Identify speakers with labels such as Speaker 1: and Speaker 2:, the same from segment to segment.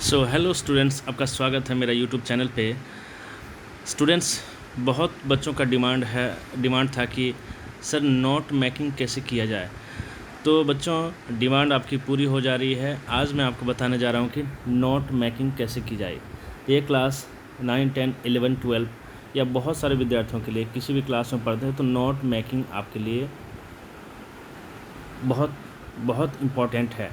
Speaker 1: So hello students, आपका स्वागत है मेरा यूट्यूब चैनल पे। स्टूडेंट्स, बहुत बच्चों का डिमांड था कि सर नोट मेकिंग कैसे किया जाए। तो बच्चों, डिमांड आपकी पूरी हो जा रही है। आज मैं आपको बताने जा रहा हूँ कि नोट मेकिंग कैसे की जाए। ये क्लास 9, 10, 11, 12 या बहुत सारे विद्यार्थियों के लिए, किसी भी क्लास में पढ़ते हैं तो नोट मेकिंग आपके लिए बहुत बहुत इम्पॉर्टेंट है।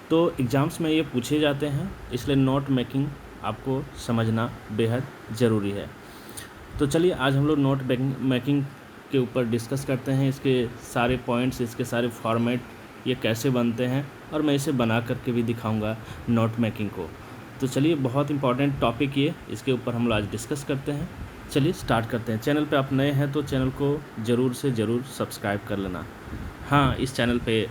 Speaker 1: तो एग्ज़ाम्स में ये पूछे जाते हैं, इसलिए नोट मेकिंग आपको समझना बेहद ज़रूरी है। तो चलिए आज हम लोग नोट मेकिंग के ऊपर डिस्कस करते हैं। इसके सारे पॉइंट्स, इसके सारे फॉर्मेट, ये कैसे बनते हैं, और मैं इसे बना करके भी दिखाऊंगा नोट मेकिंग को। तो चलिए, बहुत इंपॉर्टेंट टॉपिक ये, इसके ऊपर हम लोग आज डिस्कस करते हैं। चलिए स्टार्ट करते हैं। चैनल पे आप नए हैं तो चैनल को ज़रूर से ज़रूर सब्सक्राइब कर लेना। हाँ, इस चैनल पे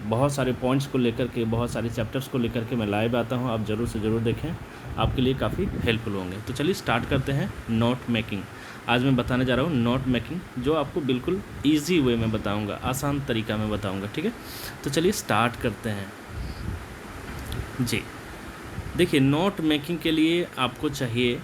Speaker 1: बहुत सारे पॉइंट्स को लेकर के, बहुत सारे चैप्टर्स को लेकर के मैं लाइव आता हूँ। आप ज़रूर से ज़रूर देखें, आपके लिए काफ़ी हेल्पफुल होंगे। तो चलिए स्टार्ट करते हैं नोट मेकिंग। आज मैं बताने जा रहा हूँ नोट मेकिंग, जो आपको बिल्कुल ईजी वे में बताऊँगा, आसान तरीका में बताऊँगा। ठीक है, तो चलिए स्टार्ट करते हैं जी। देखिए, नोट मेकिंग के लिए आपको चाहिए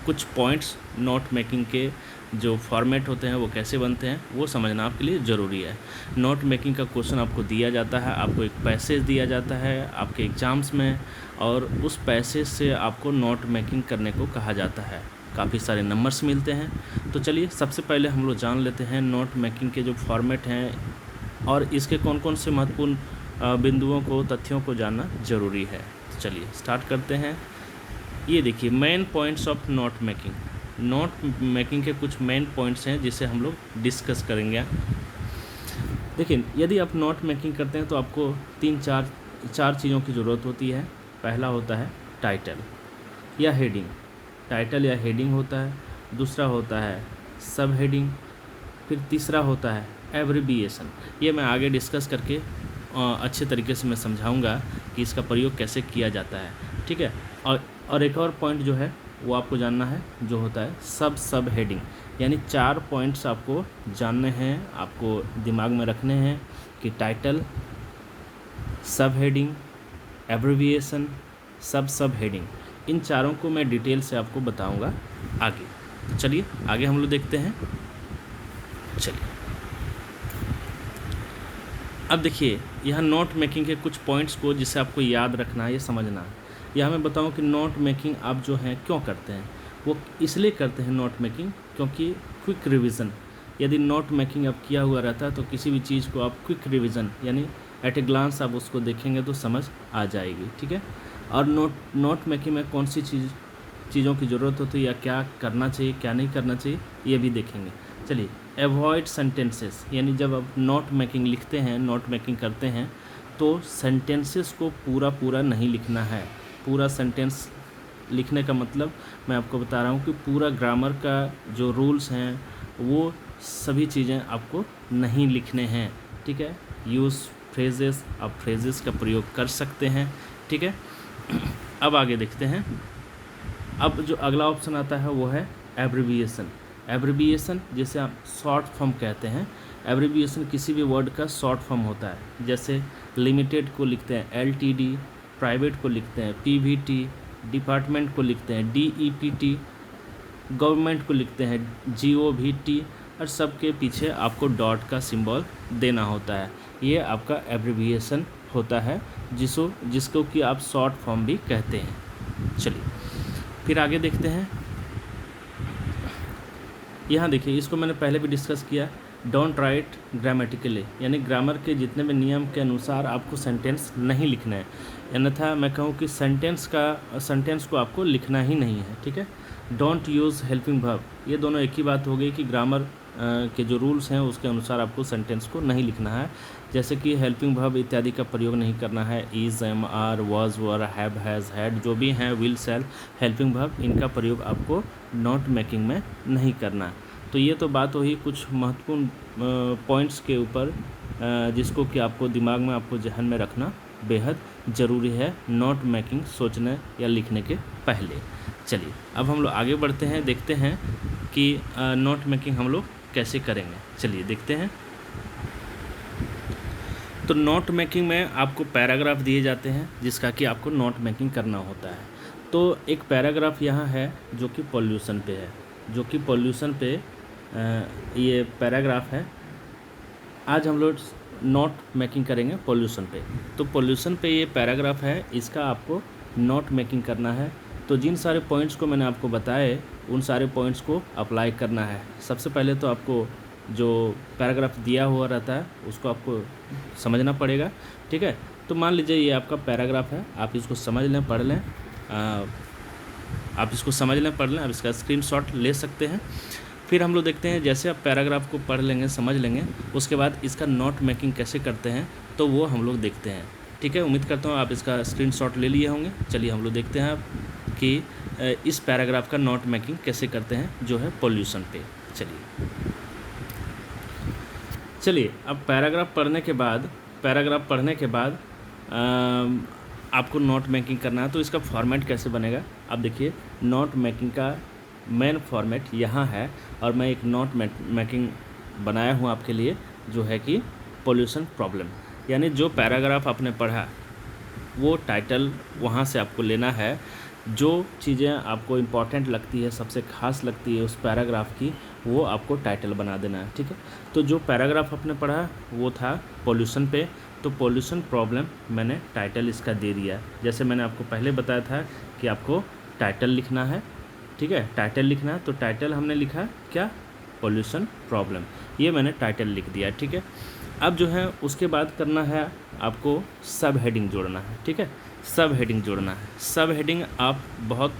Speaker 1: कुछ पॉइंट्स। नोट मेकिंग के जो फॉर्मेट होते हैं वो कैसे बनते हैं वो समझना आपके लिए ज़रूरी है। नोट मेकिंग का क्वेश्चन आपको दिया जाता है, आपको एक पैसेज दिया जाता है आपके एग्ज़ाम्स में, और उस पैसेज से आपको नोट मेकिंग करने को कहा जाता है। काफ़ी सारे नंबर्स मिलते हैं। तो चलिए सबसे पहले हम लोग जान लेते हैं नोट मेकिंग के जो फॉर्मेट हैं और इसके कौन कौन से महत्वपूर्ण बिंदुओं को, तथ्यों को जानना ज़रूरी है। तो चलिए स्टार्ट करते हैं। ये देखिए, main points of note making. Note making के कुछ मेन पॉइंट्स हैं जिसे हम लोग डिस्कस करेंगे। देखिए, यदि आप नोट मेकिंग करते हैं तो आपको चार चीज़ों की ज़रूरत होती है। पहला होता है टाइटल या हेडिंग। टाइटल या हेडिंग होता है। दूसरा होता है सब हेडिंग। फिर तीसरा होता है एब्रिविएशन। ये मैं आगे डिस्कस करके अच्छे तरीके से मैं समझाऊंगा कि इसका प्रयोग कैसे किया जाता है। ठीक है, और एक और पॉइंट जो है वो आपको जानना है, जो होता है सब हेडिंग। यानी 4 पॉइंट्स आपको जानने हैं, आपको दिमाग में रखने हैं कि टाइटल, सब हेडिंग, एब्रिविएशन, सब हेडिंग, इन चारों को मैं डिटेल से आपको बताऊंगा आगे। तो चलिए आगे हम लोग देखते हैं। चलिए अब देखिए, यह नोट मेकिंग के कुछ पॉइंट्स को जिसे आपको याद रखना है, ये समझना है। यह मैं बताऊं कि नोट मेकिंग आप जो हैं क्यों करते हैं। वो इसलिए करते हैं नोट मेकिंग क्योंकि क्विक रिवीजन, यदि नोट मेकिंग आप किया हुआ रहता है तो किसी भी चीज़ को आप क्विक रिवीजन यानी एट ए ग्लांस आप उसको देखेंगे तो समझ आ जाएगी। ठीक है, और नोट मेकिंग में कौन सी चीज़ों की ज़रूरत होती है या क्या करना चाहिए, क्या नहीं करना चाहिए, ये भी देखेंगे। चलिए, एवॉइड सेंटेंसेस, यानी जब आप नोट मेकिंग लिखते हैं, नोट मेकिंग करते हैं तो सेंटेंसेस को पूरा नहीं लिखना है। पूरा सेंटेंस लिखने का मतलब मैं आपको बता रहा हूँ कि पूरा ग्रामर का जो रूल्स हैं वो सभी चीज़ें आपको नहीं लिखने हैं। ठीक है, यूज़ फ्रेजेस, आप फ्रेजेस का प्रयोग कर सकते हैं। ठीक है, अब आगे देखते हैं। अब जो अगला ऑप्शन आता है वो है एब्रिविएशन। एब्रिविएशन जिसे आप शॉर्ट फॉर्म कहते हैं। एब्रिविएशन किसी भी वर्ड का शॉर्ट फॉर्म होता है। जैसे लिमिटेड को लिखते हैं LTD, प्राइवेट को लिखते हैं PVT, डिपार्टमेंट को लिखते हैं DEPT, गवर्नमेंट को लिखते हैं GOVT, और सबके पीछे आपको डॉट का सिंबल देना होता है। ये आपका एब्रिविएशन होता है, जिसको कि आप शॉर्ट फॉर्म भी कहते हैं। चलिए फिर आगे देखते हैं। यहाँ देखिए, इसको मैंने पहले भी डिस्कस किया। डोंट राइट ग्रामेटिकली, यानी ग्रामर के जितने भी नियम के अनुसार आपको सेंटेंस नहीं लिखना है। अन्यथा मैं कहूँ कि सेंटेंस को आपको लिखना ही नहीं है। ठीक है, डोंट यूज़ हेल्पिंग वर्ब, ये दोनों एक ही बात हो गई कि ग्रामर के जो रूल्स हैं उसके अनुसार आपको सेंटेंस को नहीं लिखना है। जैसे कि हेल्पिंग वर्ब इत्यादि का प्रयोग नहीं करना है। Is, am, are, was, were, have, has, had, जो भी हैं, विल, शैल, हेल्पिंग वर्ब, इनका प्रयोग आपको नोट मेकिंग में नहीं करना। तो ये तो बात हुई कुछ महत्वपूर्ण पॉइंट्स के ऊपर, जिसको कि आपको दिमाग में, आपको जहन में रखना बेहद ज़रूरी है नोट मेकिंग सोचने या लिखने के पहले। चलिए अब हम लोग आगे बढ़ते हैं, देखते हैं कि नोट मेकिंग हम लोग कैसे करेंगे। चलिए देखते हैं। तो नोट मेकिंग में आपको पैराग्राफ दिए जाते हैं जिसका कि आपको नोट मेकिंग करना होता है। तो एक पैराग्राफ यहाँ है जो कि पॉल्यूशन पे है, जो कि पॉल्यूशन पे ये पैराग्राफ है। आज हम लोग नोट मेकिंग करेंगे पॉल्यूशन पे। तो पॉल्यूशन पे ये पैराग्राफ है, इसका आपको नोट मेकिंग करना है। तो जिन सारे पॉइंट्स को मैंने आपको बताए उन सारे पॉइंट्स को अप्लाई करना है। सबसे पहले तो आपको जो पैराग्राफ दिया हुआ रहता है उसको आपको समझना पड़ेगा, ठीक है। तो मान लीजिए ये आपका पैराग्राफ है, आप इसको समझ लें, पढ़ लें, आप इसको समझ लें, पढ़ लें, आप इसका स्क्रीनशॉट ले सकते हैं। फिर हम लोग देखते हैं जैसे आप पैराग्राफ को पढ़ लेंगे, समझ लेंगे, उसके बाद इसका नोट मेकिंग कैसे करते हैं तो वो हम लोग देखते हैं, ठीक है। उम्मीद करता हूँ आप इसका स्क्रीनशॉट ले लिए होंगे। चलिए हम लोग देखते हैं आप कि इस पैराग्राफ का नोट मेकिंग कैसे करते हैं जो है पॉल्यूशन पे। चलिए अब पैराग्राफ पढ़ने के बाद आपको नोट मेकिंग करना है। तो इसका फॉर्मेट कैसे बनेगा आप देखिए। नोट मेकिंग का मेन फॉर्मेट यहाँ है और मैं एक नोट मेकिंग बनाया हूँ आपके लिए जो है कि पॉल्यूशन प्रॉब्लम, यानी जो पैराग्राफ आपने पढ़ा वो टाइटल वहाँ से आपको लेना है। जो चीज़ें आपको इम्पॉर्टेंट लगती है, सबसे ख़ास लगती है उस पैराग्राफ की, वो आपको टाइटल बना देना है, ठीक है। तो जो पैराग्राफ आपने पढ़ा वो था पॉल्यूशन पे, तो पॉल्यूशन प्रॉब्लम मैंने टाइटल इसका दे दिया। जैसे मैंने आपको पहले बताया था कि आपको टाइटल लिखना है, ठीक है, टाइटल लिखना है। तो टाइटल हमने लिखा क्या, पॉल्यूशन प्रॉब्लम, ये मैंने टाइटल लिख दिया, ठीक है। अब जो है उसके बाद करना है आपको सब हेडिंग जोड़ना है, ठीक है, सब हेडिंग जोड़ना है। सब हेडिंग आप बहुत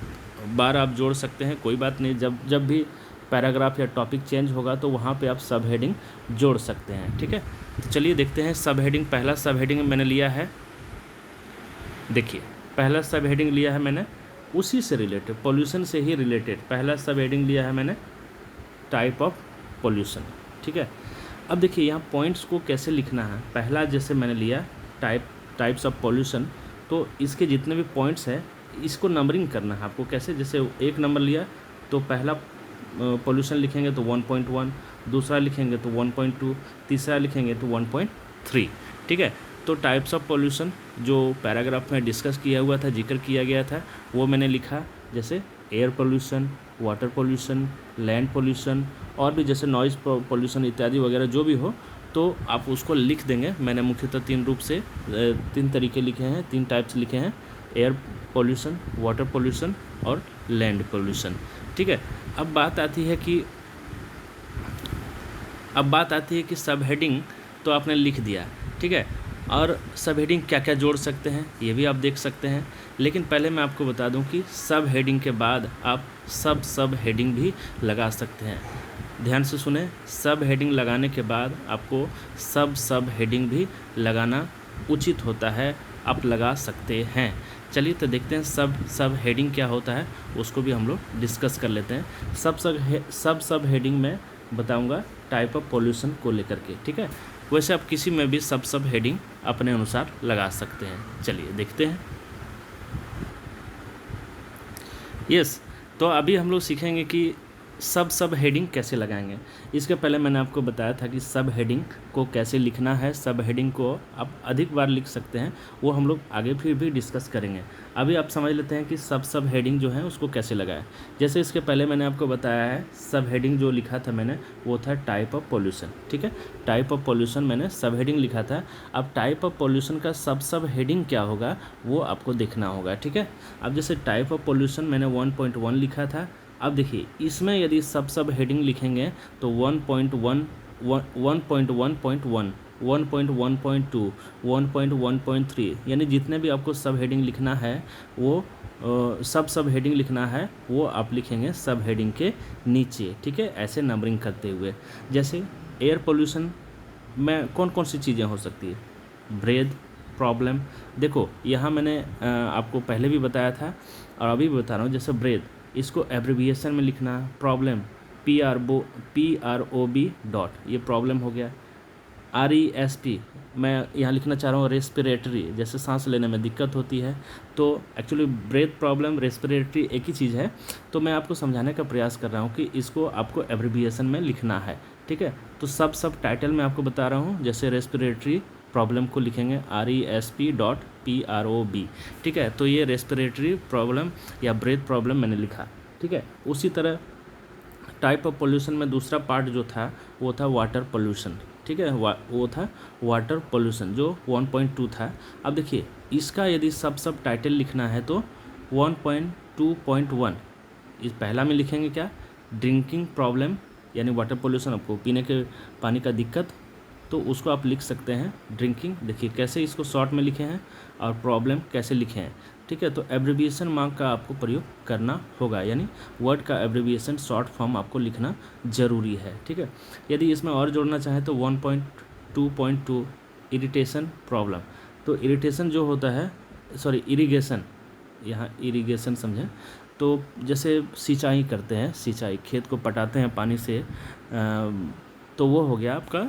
Speaker 1: बार आप जोड़ सकते हैं, कोई बात नहीं। जब भी पैराग्राफ या टॉपिक चेंज होगा तो वहाँ पे आप सब हेडिंग जोड़ सकते हैं, ठीक है। तो चलिए देखते हैं सब हेडिंग। पहला सब हेडिंग मैंने लिया है, देखिए पहला सब हेडिंग लिया है मैंने उसी से रिलेटेड, पॉल्यूशन से ही रिलेटेड पहला सब हेडिंग लिया है मैंने, टाइप ऑफ पॉल्यूशन, ठीक है। अब देखिए यहाँ पॉइंट्स को कैसे लिखना है। पहला जैसे मैंने लिया टाइप्स ऑफ पॉल्यूशन, तो इसके जितने भी पॉइंट्स हैं इसको नंबरिंग करना है आपको। कैसे, जैसे एक नंबर लिया तो पहला पॉल्यूशन लिखेंगे तो 1.1, दूसरा लिखेंगे तो 1.2, तीसरा लिखेंगे तो 1.3, ठीक है। तो टाइप्स ऑफ पॉल्यूशन जो पैराग्राफ में डिस्कस किया हुआ था, जिक्र किया गया था, वो मैंने लिखा। जैसे air pollution, water pollution, land pollution और भी जैसे नॉइज़ पोल्यूशन इत्यादि वगैरह जो भी हो, तो आप उसको लिख देंगे। मैंने मुख्यतः तीन तरीके लिखे हैं, 3 टाइप्स लिखे हैं, एयर पोल्यूशन, वाटर पोल्यूशन और लैंड पोल्यूशन, ठीक है। अब बात आती है कि सब हेडिंग तो आपने लिख दिया, ठीक है, और सब हेडिंग क्या क्या जोड़ सकते हैं ये भी आप देख सकते हैं। लेकिन पहले मैं आपको बता दूं कि सब हेडिंग के बाद आप सब हेडिंग भी लगा सकते हैं। ध्यान से सुने, सब हेडिंग लगाने के बाद आपको सब हेडिंग भी लगाना उचित होता है, आप लगा सकते हैं। चलिए तो देखते हैं सब हेडिंग क्या होता है, उसको भी हम लोग डिस्कस कर लेते हैं। सब हेडिंग में बताऊंगा टाइप ऑफ पॉल्यूशन को लेकर के, ठीक है। वैसे आप किसी में भी सब हेडिंग अपने अनुसार लगा सकते हैं। चलिए देखते हैं। यस, तो अभी हम लोग सीखेंगे कि सब हेडिंग कैसे लगाएंगे। इसके पहले मैंने आपको बताया था कि सब हेडिंग को कैसे लिखना है। सब हेडिंग को आप अधिक बार लिख सकते हैं, वो हम लोग आगे फिर भी डिस्कस करेंगे। अभी आप समझ लेते हैं कि सब हेडिंग जो है उसको कैसे लगाएं। जैसे इसके पहले मैंने आपको बताया है, सब हेडिंग जो लिखा था मैंने वो था टाइप ऑफ पॉल्यूशन, ठीक है। टाइप ऑफ पॉल्यूशन मैंने सब हेडिंग लिखा था। अब टाइप ऑफ पॉल्यूशन का सब हेडिंग क्या होगा वो आपको देखना होगा, ठीक है। अब जैसे टाइप ऑफ पॉल्यूशन मैंने 1.1 लिखा था। अब देखिए इसमें यदि सब हेडिंग लिखेंगे तो 1.1, 1.1.1, 1.1.2, 1.1.3, यानी जितने भी आपको सब हेडिंग लिखना है वो सब हेडिंग लिखना है वो आप लिखेंगे सब हेडिंग के नीचे, ठीक है, ऐसे नंबरिंग करते हुए। जैसे एयर पोल्यूशन में कौन कौन सी चीज़ें हो सकती है, ब्रेथ प्रॉब्लम। देखो यहाँ मैंने आपको पहले भी बताया था और अभी भी बता रहा हूँ। जैसे ब्रेथ, इसको एब्रिविएशन में लिखना, प्रॉब्लम PROB डॉट, ये प्रॉब्लम हो गया। RESP मैं यहाँ लिखना चाह रहा हूँ रेस्पिरेटरी, जैसे सांस लेने में दिक्कत होती है। तो एक्चुअली ब्रेथ प्रॉब्लम, रेस्पिरेटरी एक ही चीज़ है। तो मैं आपको समझाने का प्रयास कर रहा हूँ कि इसको आपको एब्रिविएशन में लिखना है, ठीक है। तो सब टाइटल में आपको बता रहा हूँ, जैसे रेस्पिरेटरी प्रॉब्लम को लिखेंगे RESP.PROB, ठीक है। तो ये रेस्पिरेटरी प्रॉब्लम या ब्रेथ प्रॉब्लम मैंने लिखा, ठीक है। उसी तरह टाइप ऑफ पोल्यूशन में दूसरा पार्ट जो था वो था वाटर पोल्यूशन, ठीक है। वो था वाटर पोल्यूशन जो 1.2 था। अब देखिए इसका यदि सब टाइटल लिखना है तो 1.2.1 इस पहला में लिखेंगे क्या, ड्रिंकिंग प्रॉब्लम यानी वाटर पोल्यूशन, आपको पीने के पानी का दिक्कत, तो उसको आप लिख सकते हैं ड्रिंकिंग। देखिए कैसे इसको शॉर्ट में लिखे हैं और प्रॉब्लम कैसे लिखे हैं, ठीक है। तो एब्रिविएशन मार्क का आपको प्रयोग करना होगा, यानी वर्ड का एब्रिविएशन शॉर्ट फॉर्म आपको लिखना ज़रूरी है, ठीक है। यदि इसमें और जोड़ना चाहें तो 1.2.2 इरिटेशन प्रॉब्लम। तो इरिटेशन जो होता है, सॉरी इरिगेशन, यहाँ इरिगेशन समझें तो जैसे सिंचाई करते हैं, सिंचाई खेत को पटाते हैं पानी से, तो वो हो गया आपका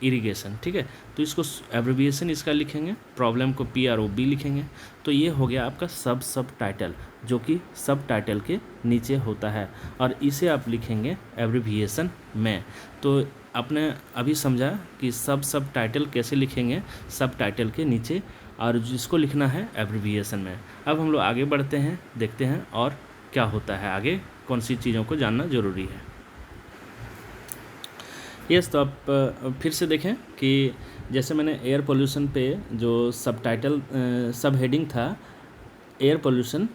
Speaker 1: इरिगेशन, ठीक है। तो इसको एब्रिविएशन इसका लिखेंगे, प्रॉब्लम को PROB लिखेंगे। तो ये हो गया आपका सब टाइटल जो कि सब टाइटल के नीचे होता है, और इसे आप लिखेंगे एब्रिविएशन में। तो आपने अभी समझा कि सब टाइटल कैसे लिखेंगे सब टाइटल के नीचे, और जिसको लिखना है एब्रिविएशन में। अब हम लोग आगे बढ़ते हैं, देखते हैं और क्या होता है आगे, कौन सी चीज़ों को जानना ज़रूरी है। यस, तो आप फिर से देखें कि जैसे मैंने एयर पोल्यूशन पे जो सब टाइटल सब हेडिंग था एयर पोल्यूशन,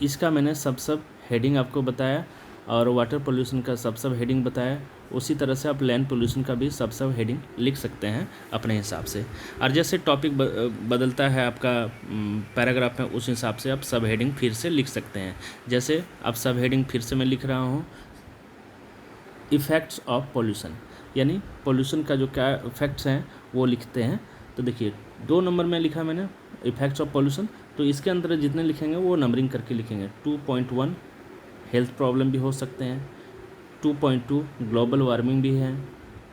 Speaker 1: इसका मैंने सब हेडिंग आपको बताया, और वाटर पोल्यूशन का सब हेडिंग बताया। उसी तरह से आप लैंड पोल्यूशन का भी सब हेडिंग लिख सकते हैं अपने हिसाब से। और जैसे टॉपिक बदलता है आपका पैराग्राफ में, उस हिसाब से आप सब हेडिंग फिर से लिख सकते हैं। जैसे अब सब हेडिंग फिर से मैं लिख रहा हूँ, इफ़ेक्ट्स ऑफ पोल्यूशन, यानी पोल्यूशन का जो क्या इफ़ेक्ट्स हैं वो लिखते हैं। तो देखिए 2 नंबर में लिखा मैंने इफ़ेक्ट्स ऑफ पोल्यूशन, तो इसके अंदर जितने लिखेंगे वो नंबरिंग करके लिखेंगे। 2.1 हेल्थ प्रॉब्लम भी हो सकते हैं, 2.2 ग्लोबल वार्मिंग भी है,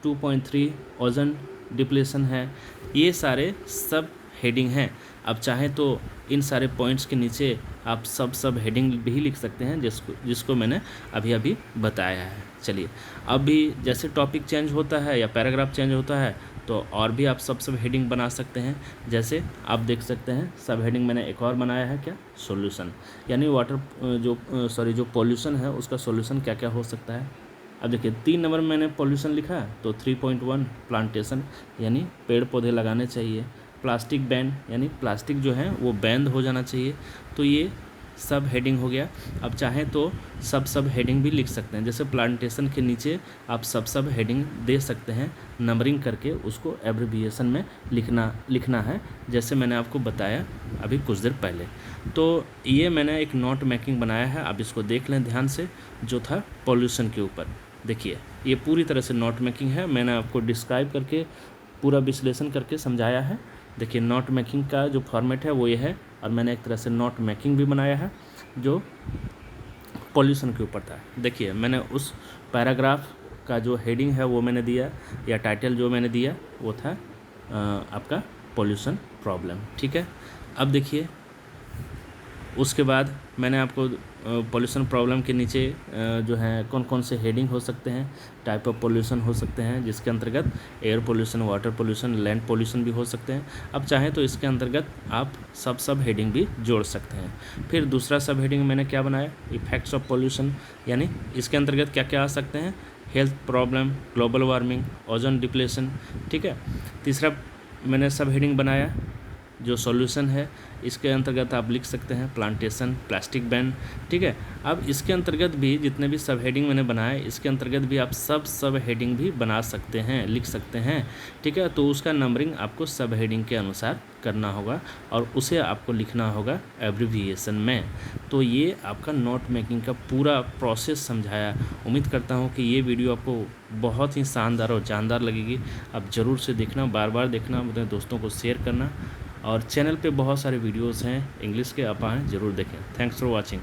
Speaker 1: 2.3 ओजोन डिप्लेशन है। ये सारे सब हेडिंग हैं। अब चाहें तो इन सारे पॉइंट्स के नीचे आप सब हेडिंग भी लिख सकते हैं, जिसको मैंने अभी बताया है। चलिए, अब भी जैसे टॉपिक चेंज होता है या पैराग्राफ चेंज होता है तो और भी आप सब हेडिंग बना सकते हैं। जैसे आप देख सकते हैं सब हेडिंग मैंने एक और बनाया है, क्या, सॉल्यूशन, यानी वाटर जो पोल्यूशन है उसका सॉल्यूशन क्या क्या हो सकता है। अब देखिए 3 नंबर में मैंने पोल्यूशन लिखा है, तो 3.1 प्लांटेशन, यानी पेड़ पौधे लगाने चाहिए। प्लास्टिक बैन, यानी प्लास्टिक जो है वो बैन हो जाना चाहिए। तो ये सब हेडिंग हो गया। अब चाहें तो सब हेडिंग भी लिख सकते हैं, जैसे प्लांटेशन के नीचे आप सब हेडिंग दे सकते हैं, नंबरिंग करके उसको एब्रिविएशन में लिखना है, जैसे मैंने आपको बताया अभी कुछ देर पहले। तो ये मैंने एक नोट मेकिंग बनाया है, आप इसको देख लें ध्यान से, जो था पॉल्यूशन के ऊपर। देखिए ये पूरी तरह से नोट मेकिंग है, मैंने आपको डिस्क्राइब करके पूरा विश्लेषण करके समझाया है। देखिए नोट मेकिंग का जो फॉर्मेट है वो ये है, और मैंने एक तरह से नोट मेकिंग भी बनाया है जो पॉल्यूशन के ऊपर था। देखिए मैंने उस पैराग्राफ का जो हेडिंग है वो मैंने दिया, या टाइटल जो मैंने दिया वो था आपका पॉल्यूशन प्रॉब्लम, ठीक है। अब देखिए उसके बाद मैंने आपको पॉल्यूशन प्रॉब्लम के नीचे जो है कौन कौन से हेडिंग हो सकते हैं, टाइप ऑफ पॉल्यूशन हो सकते हैं, जिसके अंतर्गत air pollution, water pollution, land pollution भी हो सकते हैं। अब चाहें तो इसके अंतर्गत आप सब हेडिंग भी जोड़ सकते हैं। फिर दूसरा सब हेडिंग मैंने क्या बनाया, इफेक्ट्स ऑफ पॉल्यूशन, यानी इसके अंतर्गत क्या क्या आ सकते हैं, health problem, global warming, ozone depletion, ठीक है। तीसरा मैंने सब हेडिंग बनाया जो सॉल्यूशन है, इसके अंतर्गत आप लिख सकते हैं प्लांटेशन, प्लास्टिक बैन, ठीक है। अब इसके अंतर्गत भी जितने भी सब हेडिंग मैंने बनाए, इसके अंतर्गत भी आप सब हेडिंग भी बना सकते हैं, लिख सकते हैं, ठीक है। तो उसका नंबरिंग आपको सब हेडिंग के अनुसार करना होगा, और उसे आपको लिखना होगा एब्रिविएशन में। तो ये आपका नोट मेकिंग का पूरा प्रोसेस समझाया। उम्मीद करता हूँ कि ये वीडियो आपको बहुत ही शानदार और जानदार लगेगी। आप ज़रूर से देखना, बार बार देखना, अपने दोस्तों को शेयर करना, और चैनल पे बहुत सारे वीडियोस हैं इंग्लिश के, आप आएँ ज़रूर देखें। Thanks for watching.